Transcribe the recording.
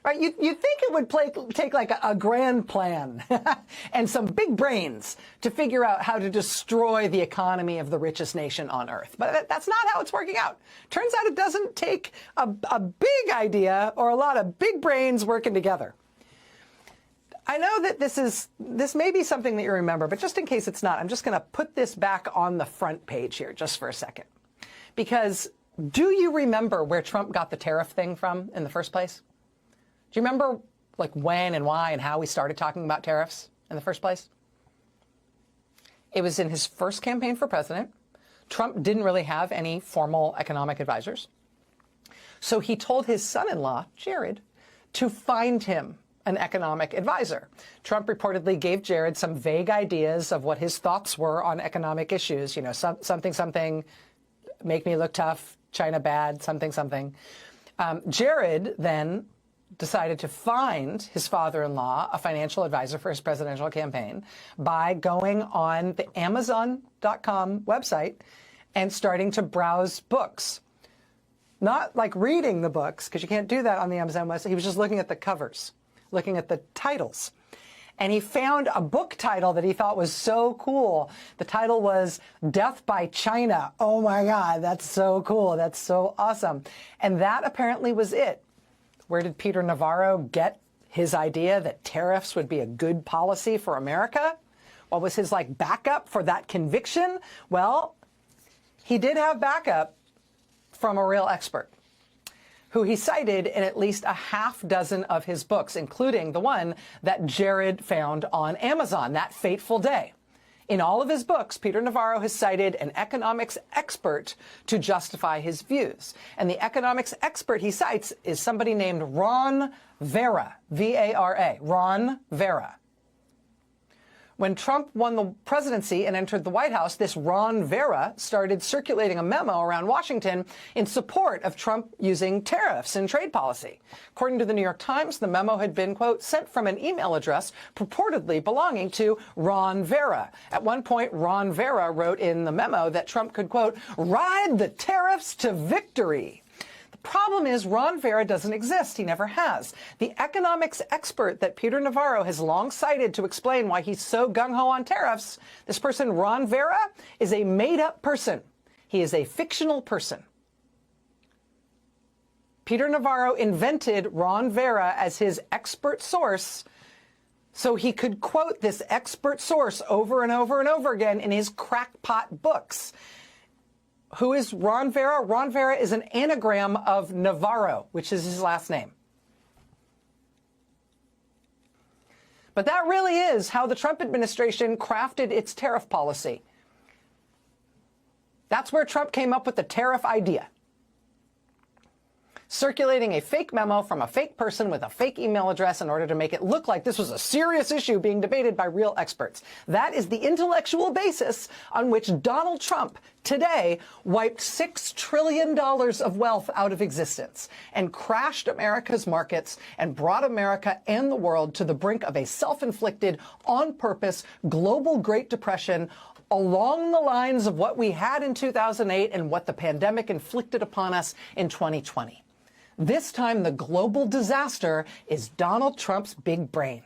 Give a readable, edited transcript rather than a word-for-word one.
Right? You'd think it would take like a grand plan and some big brains to figure out how to destroy the economy of the richest nation on earth. But that's not how it's working out. Turns out it doesn't take a big idea or a lot of big brains working together. I know that this may be something that you remember, but just in case it's not, I'm just going to put this back on the front page here just for a second. Because do you remember where Trump got the tariff thing from in the first place? Do you remember like when and why and how we started talking about tariffs in the first place? It was in his first campaign for president. Trump didn't really have any formal economic advisors. So he told his son-in-law, Jared, to find him an economic advisor. Trump reportedly gave Jared some vague ideas of what his thoughts were on economic issues. You know, something, make me look tough, China bad, something. Jared then decided to find his father-in-law a financial advisor for his presidential campaign by going on the Amazon.com website and starting to browse books. Not like reading the books, because you can't do that on the Amazon website. He was just looking at the covers, looking at the titles. And he found a book title that he thought was so cool. The title was Death by China. Oh my God, that's so cool. That's so awesome. And that apparently was it. Where did Peter Navarro get his idea that tariffs would be a good policy for America? What was his backup for that conviction? Well, he did have backup from a real expert who he cited in at least a half dozen of his books, including the one that Jared found on Amazon that fateful day. In all of his books, Peter Navarro has cited an economics expert to justify his views. And the economics expert he cites is somebody named Ron Vara, V-A-R-A, Ron Vara. When Trump won the presidency and entered the White House, this Ron Vara started circulating a memo around Washington in support of Trump using tariffs in trade policy. According to the New York Times, the memo had been, quote, sent from an email address purportedly belonging to Ron Vara. At one point, Ron Vara wrote in the memo that Trump could, quote, ride the tariffs to victory. Problem is, Ron Vara doesn't exist. He never has. The economics expert that Peter Navarro has long cited to explain why he's so gung-ho on tariffs, this person, Ron Vara, is a made-up person. He is a fictional person. Peter Navarro invented Ron Vara as his expert source so he could quote this expert source over and over and over again in his crackpot books. Who is Ron Vara? Ron Vara is an anagram of Navarro, which is his last name. But that really is how the Trump administration crafted its tariff policy. That's where Trump came up with the tariff idea. Circulating a fake memo from a fake person with a fake email address in order to make it look like this was a serious issue being debated by real experts. That is the intellectual basis on which Donald Trump today wiped $6 trillion of wealth out of existence and crashed America's markets and brought America and the world to the brink of a self-inflicted, on-purpose, global Great Depression along the lines of what we had in 2008 and what the pandemic inflicted upon us in 2020. This time, the global disaster is Donald Trump's big brain.